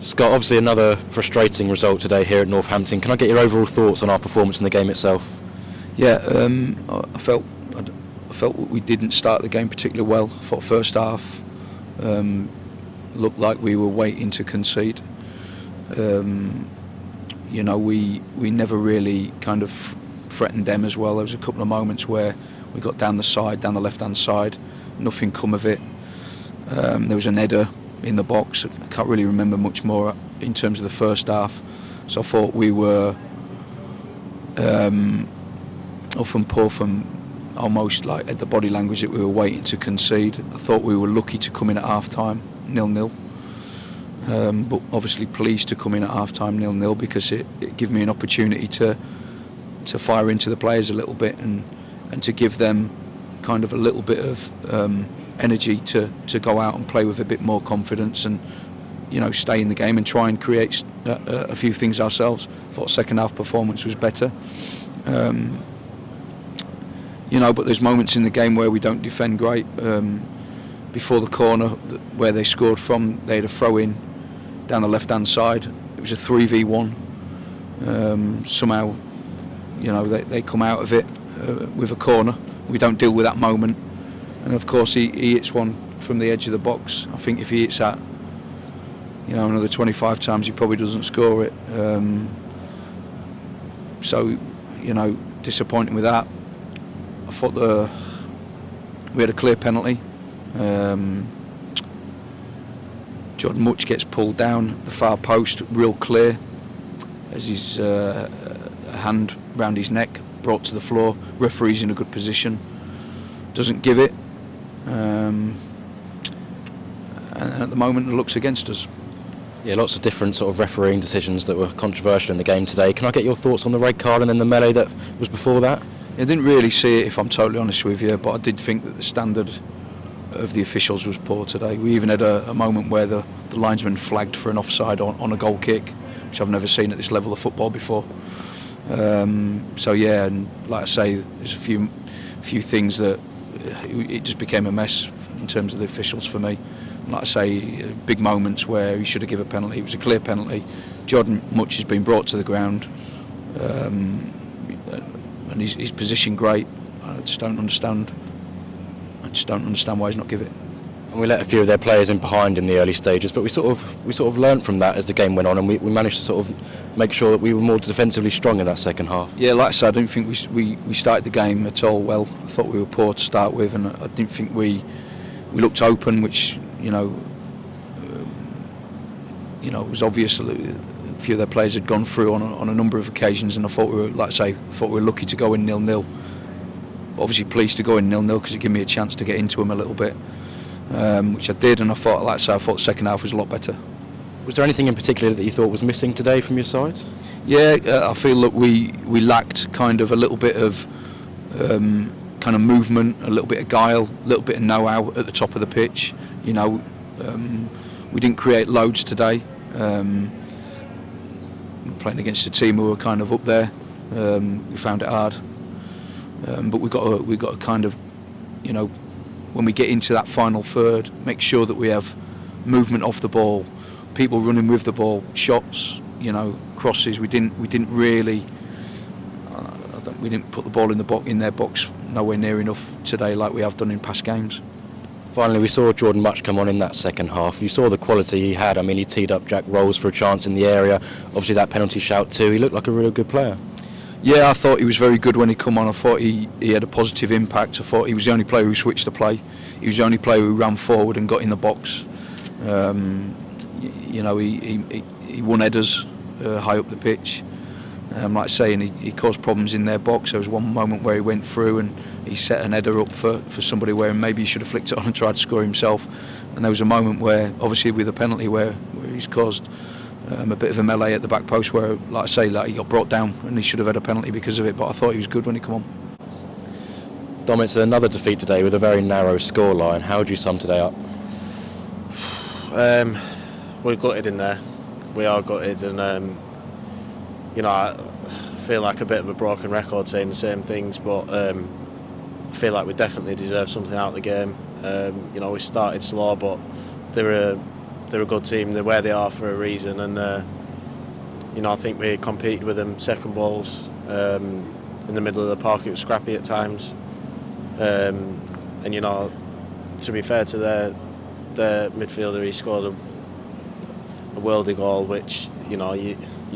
Scott, obviously another frustrating result today here at Northampton. Can I get your overall thoughts on our performance in the game itself? Yeah, I felt we didn't start the game particularly well. I thought first half looked like we were waiting to concede. We never really kind of threatened them as well. There was a couple of moments where we got down the left-hand side, nothing come of it. There was an header in the box. I can't really remember much more in terms of the first half. So I thought we were off and poor from almost like at the body language that we were waiting to concede. I thought we were lucky to come in at half-time 0-0. But obviously pleased to come in at half-time 0-0 because it gave me an opportunity to fire into the players a little bit and to give them kind of a little bit of energy to go out and play with a bit more confidence and stay in the game and try and create a few things ourselves. I thought second half performance was better. But there's moments in the game where we don't defend great. Before the corner where they scored from, they had a throw in down the left-hand side. It was a 3v1. Somehow, they come out of it with a corner. We don't deal with that moment. And of course, he hits one from the edge of the box. I think if he hits that, another 25 times, he probably doesn't score it. Disappointing with that. I thought we had a clear penalty. Jordan Much gets pulled down the far post, real clear, as his hand round his neck, brought to the floor. Referee's in a good position, doesn't give it, and at the moment it looks against us. Yeah, lots of different sort of refereeing decisions that were controversial in the game today. Can I get your thoughts on the red card and then the melee that was before that? I didn't really see it, if I'm totally honest with you, but I did think that the standard of the officials was poor today. We even had a moment where the linesman flagged for an offside on a goal kick, which I've never seen at this level of football before. And like I say, there's a few things that it just became a mess in terms of the officials for me. And like I say, big moments where he should have given a penalty. It was a clear penalty. Jordan Much has been brought to the ground. And his position great. I just don't understand why he's not given it. And we let a few of their players in behind in the early stages, but we sort of learned from that as the game went on, and we managed to sort of make sure that we were more defensively strong in that second half. Yeah, like I said, I don't think we started the game at all well. I thought we were poor to start with, and I didn't think we looked open, which was obvious. A few of their players had gone through on a number of occasions, and I thought we were lucky to go in 0-0. Obviously pleased to go in 0-0 because it gave me a chance to get into them a little bit, which I did, and I thought the second half was a lot better. Was there anything in particular that you thought was missing today from your side? Yeah, I feel that we lacked kind of a little bit of kind of movement, a little bit of guile, a little bit of know-how at the top of the pitch. We didn't create loads today. Playing against a team who were kind of up there, we found it hard. But we got to kind of, when we get into that final third, make sure that we have movement off the ball, people running with the ball, shots, crosses. We didn't really. We didn't put the ball in their box nowhere near enough today like we have done in past games. Finally, we saw Jordan Much come on in that second half. You saw the quality he had. I mean, he teed up Jack Rolls for a chance in the area. Obviously, that penalty shout too. He looked like a really good player. Yeah, I thought he was very good when he come on. I thought he had a positive impact. I thought he was the only player who switched the play. He was the only player who ran forward and got in the box. He won headers high up the pitch. Like I say, and he caused problems in their box. There was one moment where he went through and he set an header up for somebody where maybe he should have flicked it on and tried to score himself. And there was a moment where, obviously with a penalty, where he's caused a bit of a melee at the back post where, like I say, he got brought down and he should have had a penalty because of it. But I thought he was good when he came on. Dom, it's another defeat today with a very narrow scoreline. How would you sum today up? We're gutted in there. We are gutted, and I feel like a bit of a broken record saying the same things, but I feel like we definitely deserve something out of the game. We started slow, but they were they're a good team. They're where they are for a reason, and I think we competed with them second balls in the middle of the park. It was scrappy at times, and to be fair to their midfielder, he scored a worldie goal, which you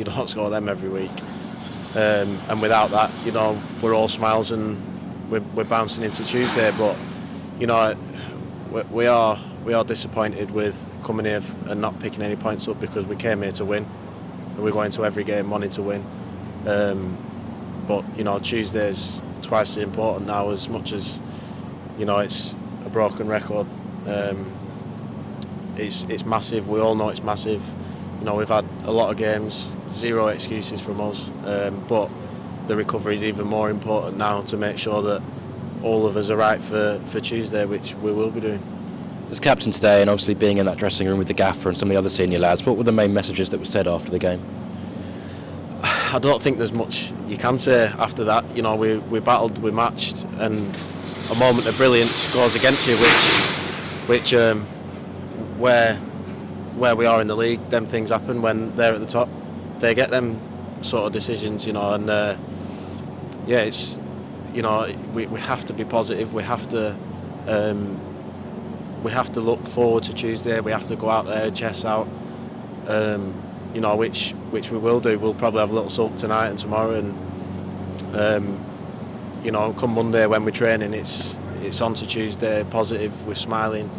don't score them every week. And without that, we're all smiles and we're bouncing into Tuesday. But we are disappointed with coming here and not picking any points up, because we came here to win, and we're going to every game wanting to win. But Tuesday's twice as important now, as much as it's a broken record. It's massive. We all know it's massive. We've had a lot of games, zero excuses from us, but the recovery is even more important now, to make sure that all of us are right for Tuesday, which we will be doing. As captain today, and obviously being in that dressing room with the gaffer and some of the other senior lads, what were the main messages that were said after the game? I don't think there's much you can say after that. We battled, we matched, and a moment of brilliance goes against you, which where we are in the league, them things happen when they're at the top. They get them sort of decisions, and it's we have to be positive. We have to look forward to Tuesday. We have to go out there, chest out, which we will do. We'll probably have a little sulk tonight and tomorrow, and come Monday when we're training, it's on to Tuesday positive. We're smiling.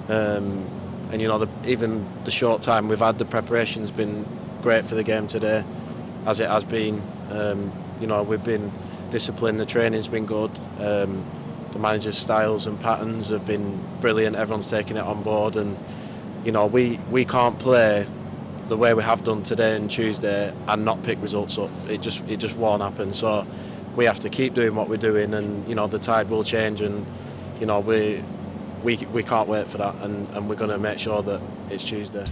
And even the short time we've had, the preparation's been great for the game today, as it has been. We've been disciplined, the training's been good, the manager's styles and patterns have been brilliant. Everyone's taking it on board, and we can't play the way we have done today and Tuesday and not pick results up. It just won't happen. So we have to keep doing what we're doing, and the tide will change, and we can't wait for that, and we're going to make sure that it's Tuesday.